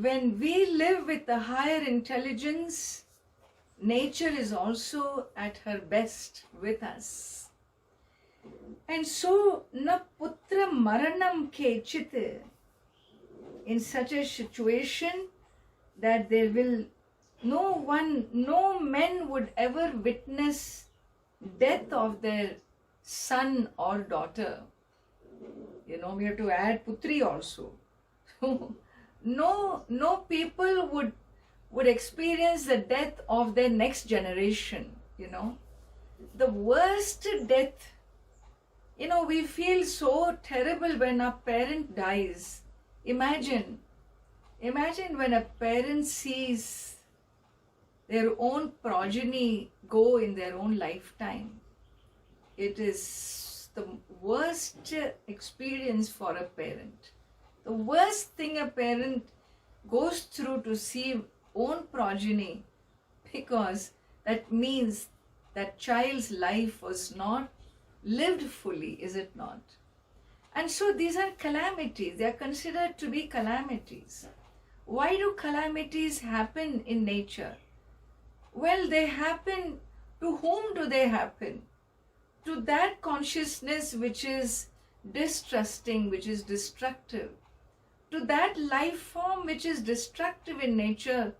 when we live with a higher intelligence, nature is also at her best with us. And so, na putra maranam kechit, in such a situation that there will no men would ever witness death of their son or daughter. We have to add putri also. No people would experience the death of their next generation. The worst death, we feel so terrible when a parent dies. Imagine when a parent sees their own progeny go in their own lifetime. It is the worst experience for a parent. The worst thing a parent goes through to see own progeny, because that means that child's life was not lived fully, is it not? And so these are calamities. They are considered to be calamities. Why do calamities happen in nature? Well, they happen, to whom do they happen? To that consciousness which is distrusting, which is destructive. To that life form which is destructive in nature.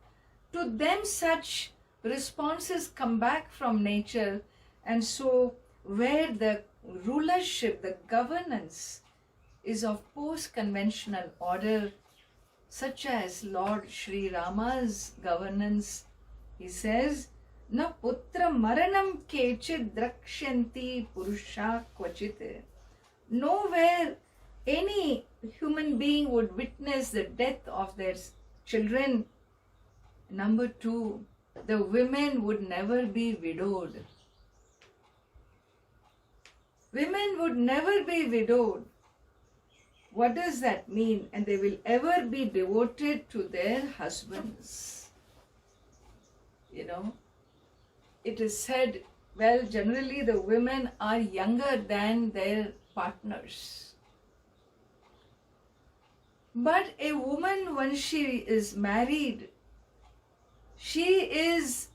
To them such responses come back from nature. And so where the rulership, the governance is of post-conventional order, such as Lord Sri Rama's governance, he says, na putra maranam kechid drakshanti purusha kvachit. Nowhere any human being would witness the death of their children. Number 2, the women would never be widowed. Women would never be widowed. What does that mean? And they will ever be devoted to their husbands. It is said, well, generally the women are younger than their partners. But a woman, when she is married, she is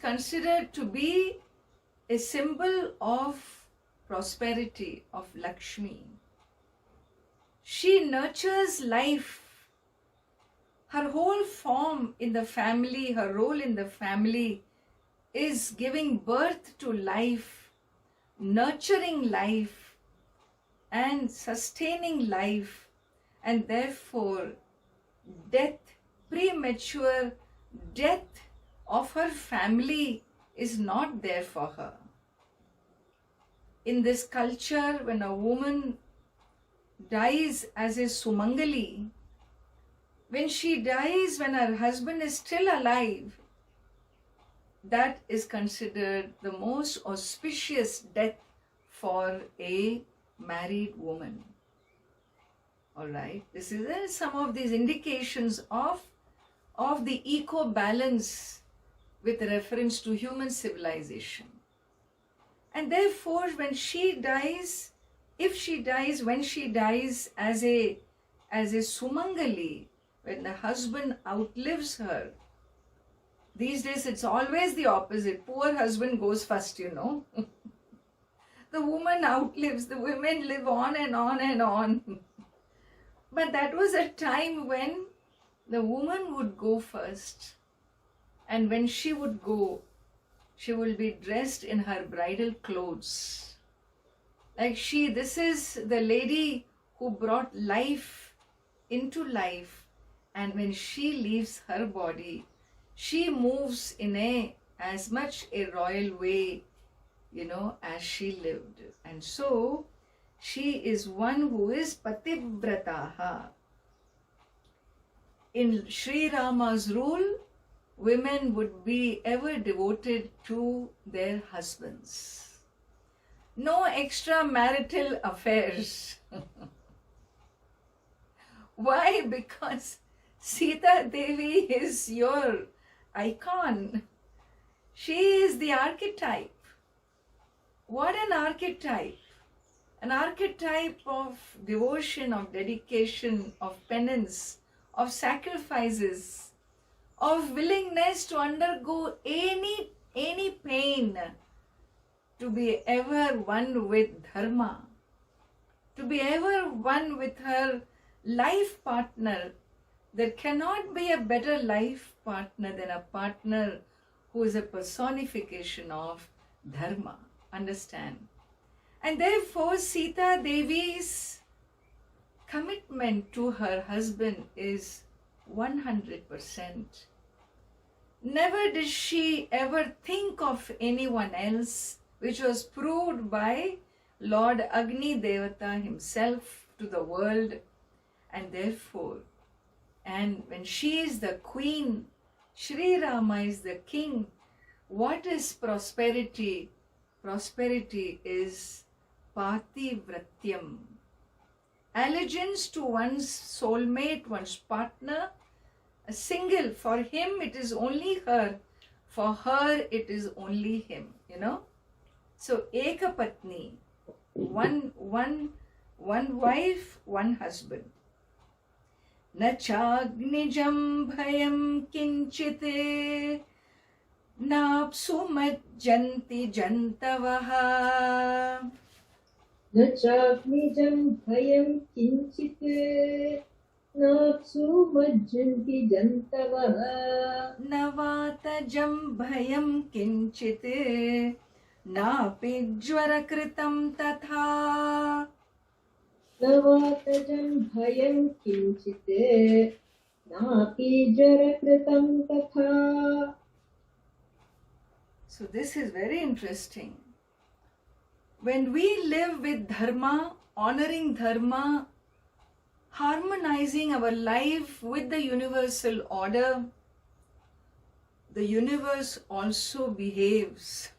considered to be a symbol of prosperity, of Lakshmi. She nurtures life. Her whole form in the family, her role in the family is giving birth to life, nurturing life, and sustaining life. And therefore, death, premature death of her family is not there for her. In this culture, when a woman dies as a Sumangali, when she dies when her husband is still alive, that is considered the most auspicious death for a married woman. Alright, this is some of these indications of the eco-balance with reference to human civilization. And therefore, when she dies, when she dies as a Sumangali, when the husband outlives her, these days it's always the opposite. Poor husband goes first, The woman outlives, the women live on and on and on. But that was a time when the woman would go first. And when she would go, she will be dressed in her bridal clothes. This is the lady who brought life into life. And when she leaves her body, she moves in as much a royal way, as she lived. And so, she is one who is pativrataha. In Sri Rama's rule, women would be ever devoted to their husbands. No extramarital affairs. Why? Because Sita Devi is your icon. She is the archetype. What an archetype! An archetype of devotion, of dedication, of penance, of sacrifices, of willingness to undergo any pain, to be ever one with dharma, to be ever one with her life partner. There cannot be a better life partner than a partner who is a personification of dharma. Understand? And therefore Sita Devi's commitment to her husband is 100%. Never did she ever think of anyone else, which was proved by Lord Agni Devata himself to the world. And therefore, and when she is the queen, Sri Rama is the king. What is prosperity? Prosperity is Pativratyam. Allegiance to one's soulmate, one's partner, a single. For him it is only her. For her it is only him. So Ekapatni, one wife, one husband. न चाग्निजं भयं किंचित् नाप्सुमज्जन्ति जन्तवः न चाग्निजं भयं किंचित् नाप्सुमज्जन्ति जन्तवः न वातजं भयं किंचित् नापि ज्वरकृतं तथा नवातजं भयं किंचित् नापि जरकृतं तथा. So this is very interesting. When we live with dharma, honoring dharma, harmonizing our life with the universal order, the universe also behaves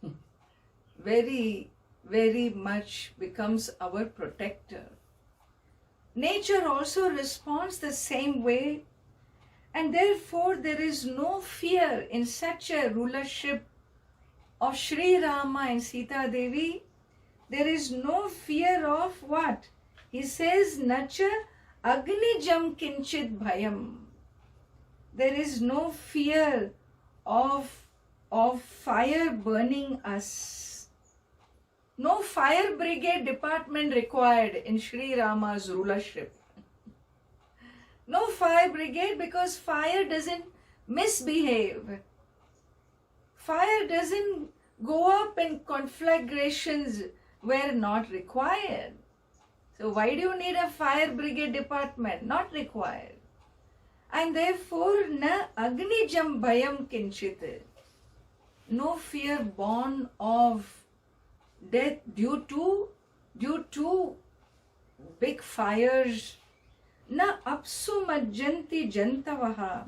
very, very much, becomes our protector. Nature also responds the same way, and therefore there is no fear in such a rulership of Sri Rama and Sita Devi. There is no fear of what? He says, Nacha Agnijam Kinchit Bhayam. There is no fear of fire burning us. No fire brigade department required in Sri Rama's rulership. No fire brigade, because fire doesn't misbehave. Fire doesn't go up in conflagrations where not required. So why do you need a fire brigade department? Not required. And therefore, na agnijam bhayam kinchit. No fear born of death due to big fires. Na apsu majjanti jantavaha.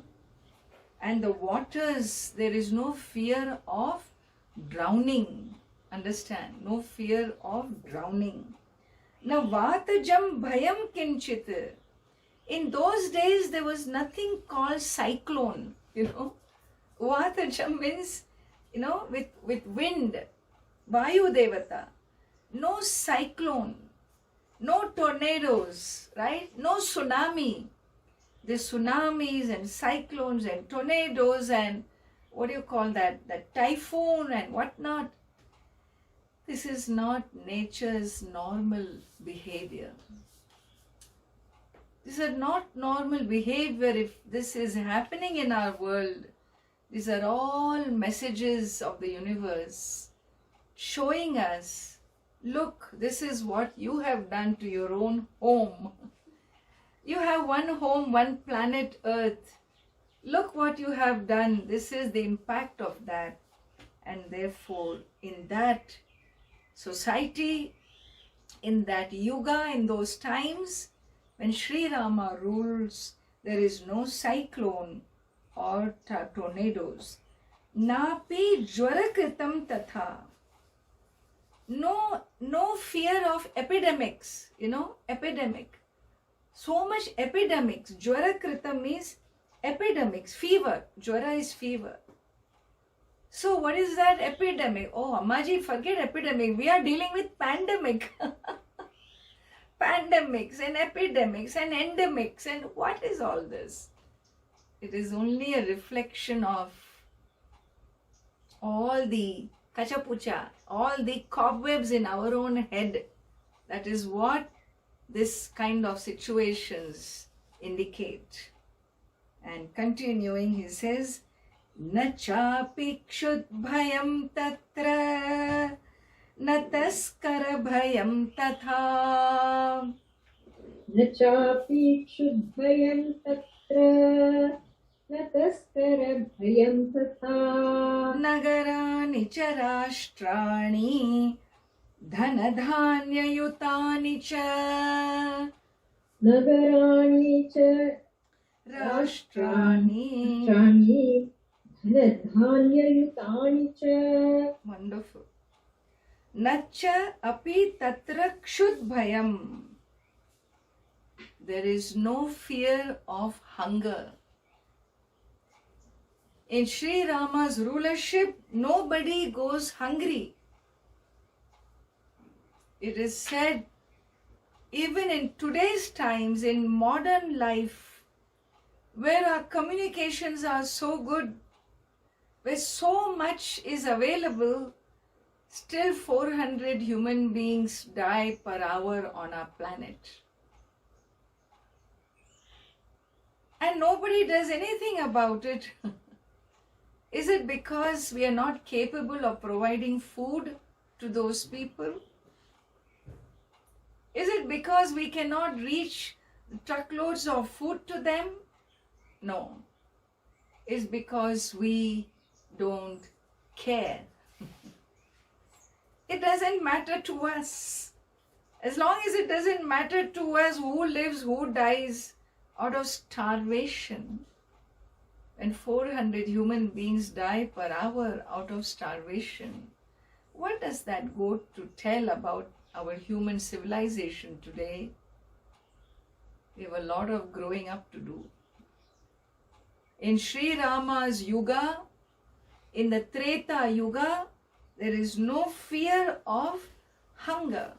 And the waters, there is no fear of drowning. Understand? No fear of drowning. Na vatajam bhayam kinchit. In those days there was nothing called cyclone. Vatajam means, with wind. Vayu Devata. No cyclone. No tornadoes, right? No tsunami. The tsunamis and cyclones and tornadoes and what do you call that? The typhoon and whatnot. This is not nature's normal behavior. These are not normal behavior if this is happening in our world. These are all messages of the universe showing us, look, this is what you have done to your own home. You have one home, one planet Earth. Look what you have done. This is the impact of that. And therefore, in that society, in that yuga, in those times, when Sri Rama rules, there is no cyclone or tornadoes. Napi jwarakritam tatha. No fear of epidemics, epidemic. So much epidemics. Jwara means epidemics, fever. Jwara is fever. So what is that epidemic? Oh, Ammaji, forget epidemic. We are dealing with pandemic. Pandemics and epidemics and endemics and what is all this? It is only a reflection of all the kachapucha, all the cobwebs in our own head. That is what this kind of situations indicate. And continuing, he says, Na chapi kshud bhayam tatra, na taskara bhayam tatha. न चापि क्षुद्भयं तत्र न तस्करभयं तथा Nagarani cha rashtrani, dhanadhanyayutani cha. नगराणि च Rashtrani. राष्ट्राणि धनधान्ययुतानि च Wonderful. Nacha api tatra kshud bhayam. There is no fear of hunger. In Sri Rama's rulership, nobody goes hungry. It is said, even in today's times, in modern life, where our communications are so good, where so much is available, still 400 human beings die per hour on our planet. And nobody does anything about it. Is it because we are not capable of providing food to those people? Is it because we cannot reach truckloads of food to them? No. It's because we don't care. It doesn't matter to us. As long as it doesn't matter to us who lives, who dies out of starvation. When 400 human beings die per hour out of starvation, what does that go to tell about our human civilization today? We have a lot of growing up to do. In Sri Rama's Yuga, in the Treta Yuga, there is no fear of hunger.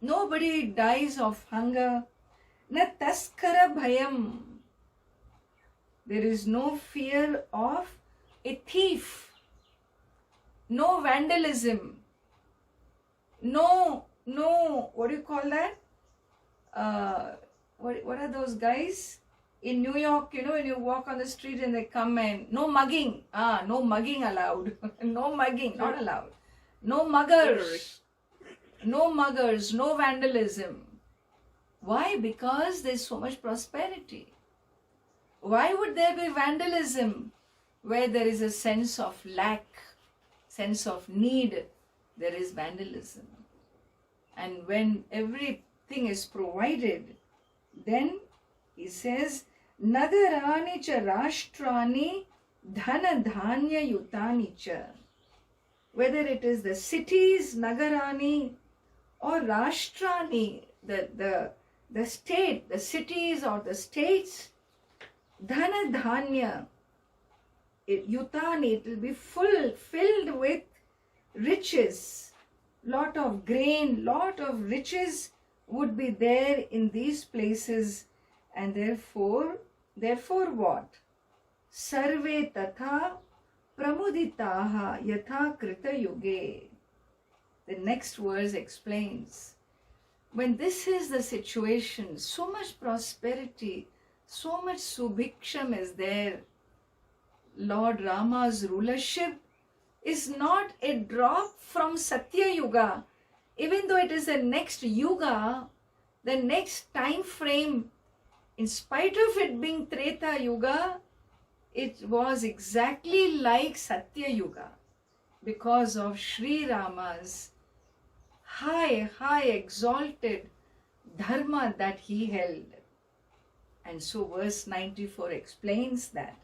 Nobody dies of hunger. Na taskara bhayam. There is no fear of a thief. No vandalism. No, what do you call that? What are those guys? In New York, when you walk on the street and they come and no mugging. No mugging allowed. No mugging, not allowed. No muggers. No muggers, no vandalism. Why? Because there's so much prosperity. Why would there be vandalism where there is a sense of lack, sense of need? There is vandalism. And when everything is provided, then he says, Nagarani cha rashtrani dhana dhanya yutani cha. Whether it is the cities, Nagarani, or Rashtrani, the state, the cities or the states, Dhana Dhanya, Yutani, it will be filled with riches. Lot of grain, lot of riches would be there in these places. And therefore what? Sarve tatha pramuditaha yatha krita yuge. The next verse explains, when this is the situation, so much prosperity, so much subhiksham is there, Lord Rama's rulership is not a drop from Satya Yuga. Even though it is the next Yuga, the next time frame, in spite of it being Treta Yuga, it was exactly like Satya Yuga because of Sri Rama's high exalted dharma that he held. And so verse 94 explains that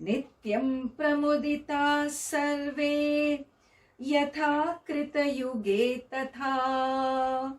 Nityam pramudita sarve yatha krita yuge tatha.